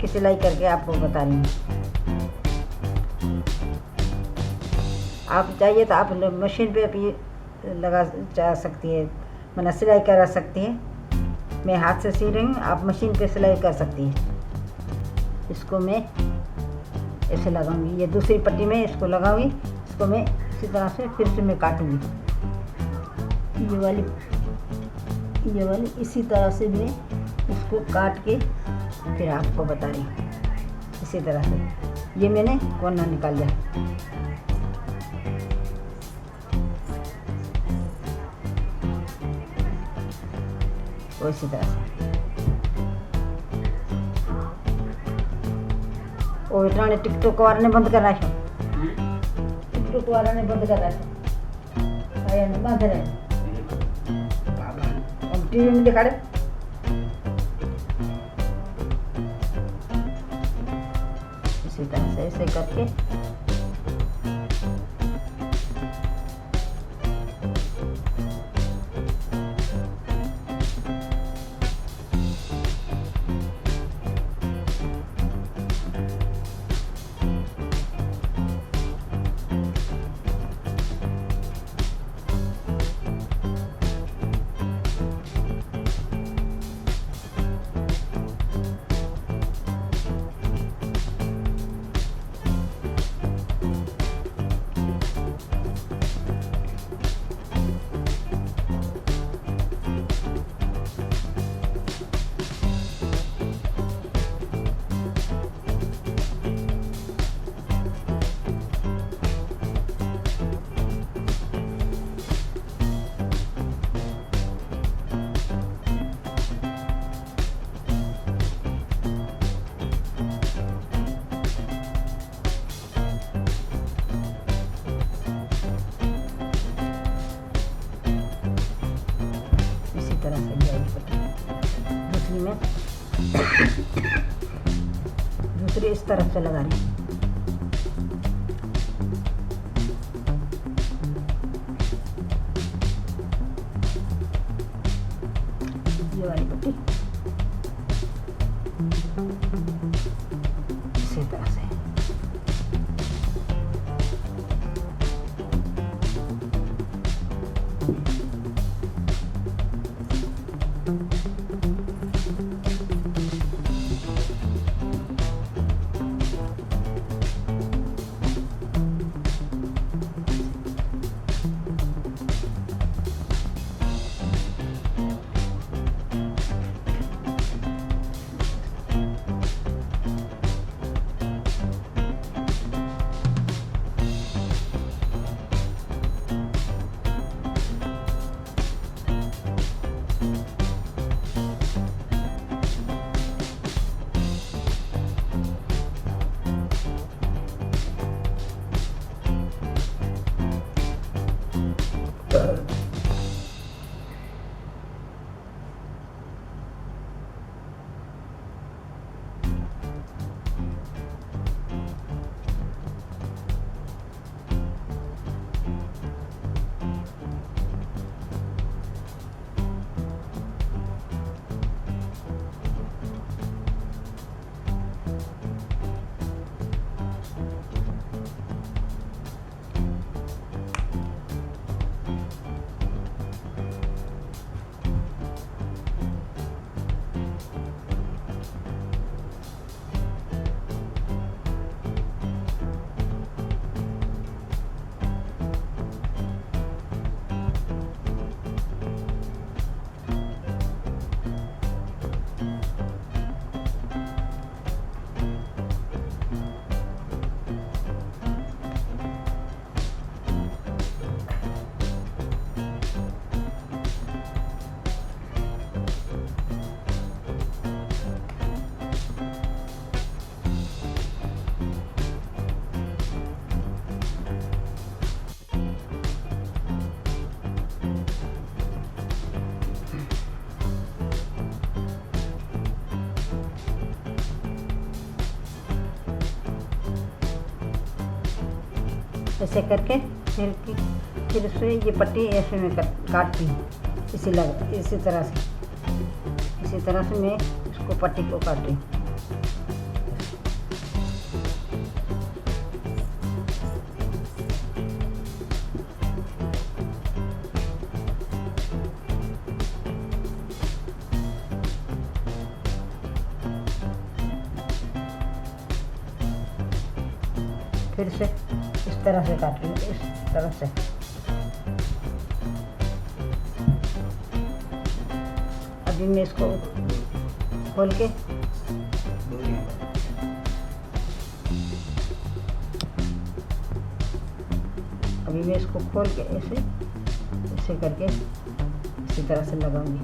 की सिलाई करके आपको बता रही हूँ। आप चाहिए तो आप मशीन पे भी लगा जा सकती है, मैंने सिलाई करा सकती है। मैं हाथ से सी रही हूँ, आप मशीन पे सिलाई कर सकती है। इसको मैं ऐसे लगाऊंगी, ये दूसरी पट्टी में इसको लगाऊंगी। इसको मैं इसी तरह से फिर से मैं काटूंगी। ये वाली इसी तरह से मैं इसको काट के फिर आपको बता रही हूँ। इसी तरह से ये मैंने कोना निकाल लिया। तो इसी तरह से और इतना टिकटॉक वाले बंद कर रहा है, टिकटॉक वाले बंद कर रहा है, आया नहीं बंद है, हम टीवी में दिखा रहे। इसी तरह से ऐसे करके दूसरी इस तरफ से लगा रही हूँ। ये वाली पट्टी इसी तरह से ऐसे करके फिर उससे ये पट्टी ऐसे में काटती हूँ। इसी तरह से मैं इसको पट्टी को काटती हूँ। फिर से इस तरह से काट लूँ, इस तरह से। अभी मैं इसको खोल के ऐसे करके इसी तरह से लगाऊंगी।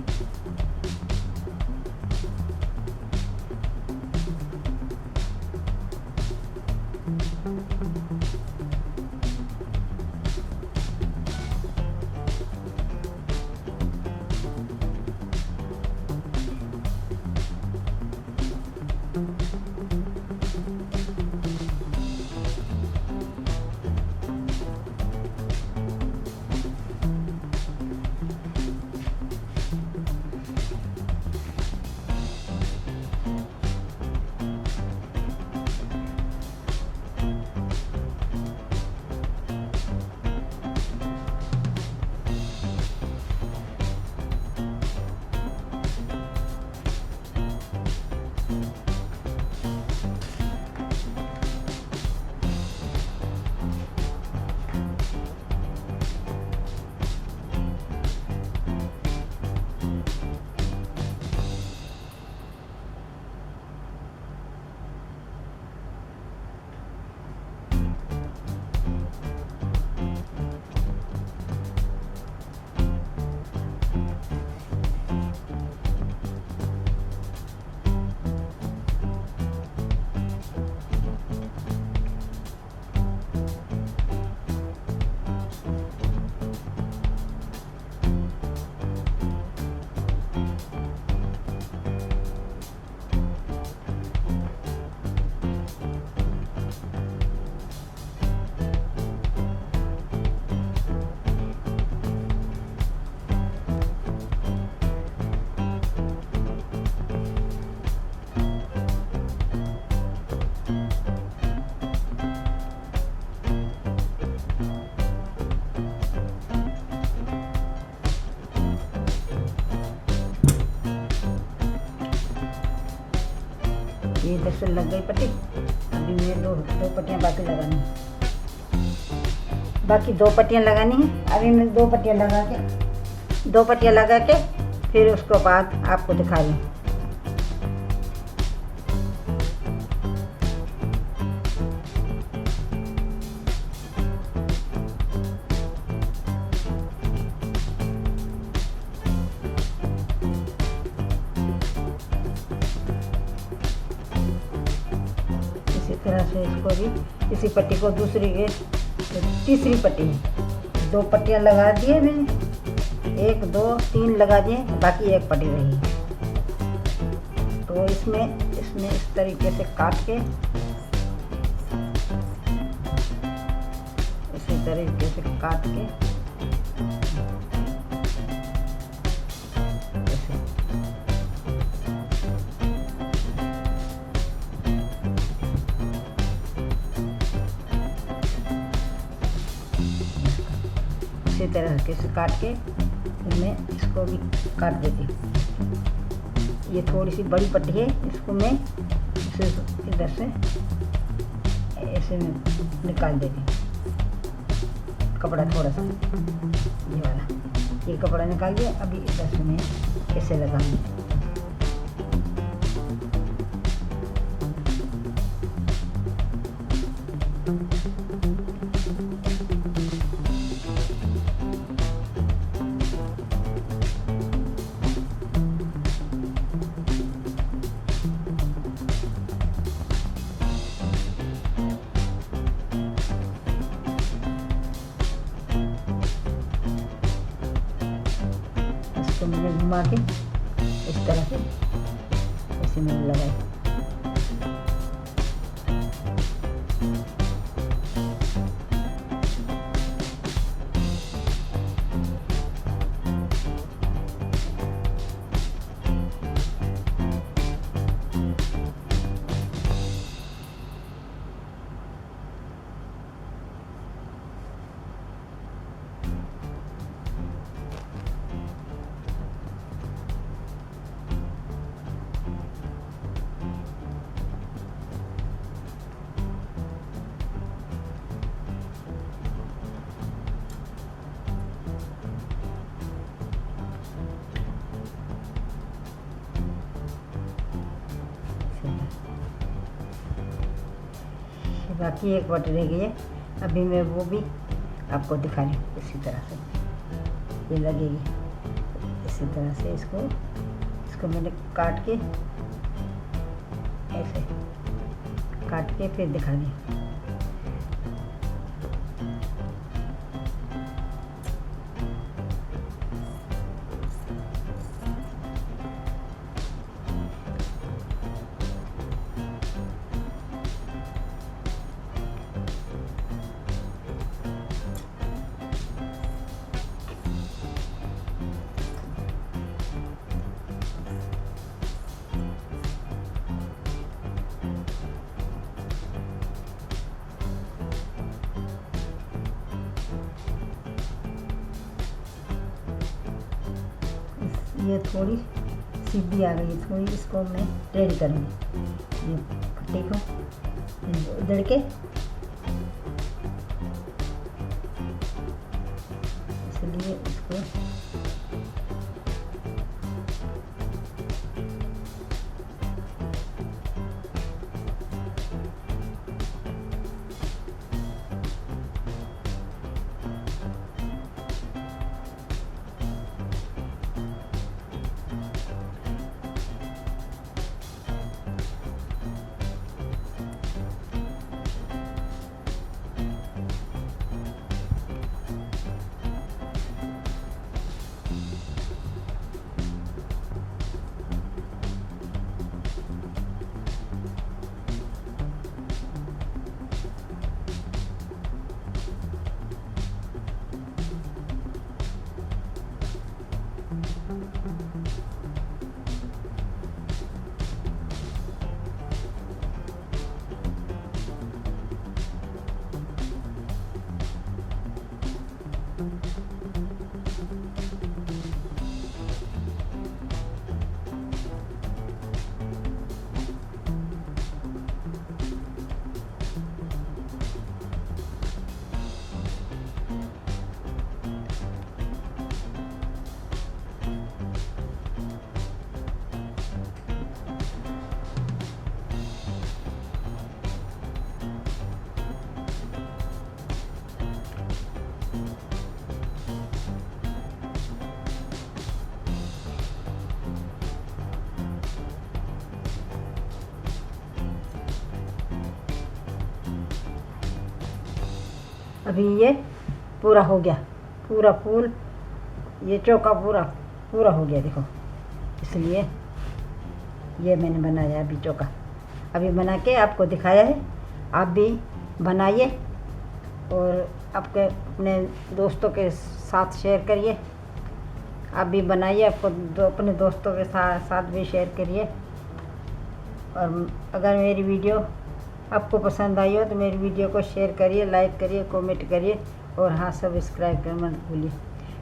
ये इधर से लग गई पट्टी। अभी मैं दो पट्टियाँ बाकी लगानी है, बाकी 2 पट्टियाँ लगानी है। अभी मैं 2 पट्टियाँ लगा के फिर उसके बाद आपको दिखा रही हूँ। इसी तरह से इसको भी, इसी पट्टी को तीसरी पट्टी में 2 पट्टियाँ लगा दिए मैंने, 1 2 3 लगा दिए, बाकी 1 पट्टी रही। तो इसमें इस तरीके से काट के इसी तरीके से काट के इसी तरह से काट के मैं इसको भी काट देती हूँ। ये थोड़ी सी बड़ी पट्टी है, इसको मैं इधर से ऐसे निकाल देती हूँ। कपड़ा थोड़ा सा ये वाला, ये कपड़ा निकाल दिया। अभी इधर से मैं ऐसे लगाऊंगी। इसको मैंने घुमा के इस तरह से ऐसे मैंने लगाई। बाकी एक बट रह गई है, अभी मैं वो भी आपको दिखा रही हूँ। इसी तरह से ये लगेगी, इसी तरह से इसको मैंने काट के ऐसे काट के फिर दिखा दी। ये थोड़ी सीधी आ गई, थोड़ी इसको मैं रेडी करूँगी। देखो उधर के इसलिए इसको अभी ये पूरा हो गया, पूरा फूल ये चौका पूरा हो गया। देखो इसलिए ये मैंने बनाया अभी चौका, अभी बना के आपको दिखाया है। आप भी बनाइए और आपके अपने दोस्तों के साथ शेयर करिए। आप भी बनाइए, अपने दोस्तों के साथ भी शेयर करिए। और अगर मेरी वीडियो आपको पसंद आई हो तो मेरी वीडियो को शेयर करिए, लाइक करिए, कमेंट करिए और हाँ सब्सक्राइब करना मत भूलिए।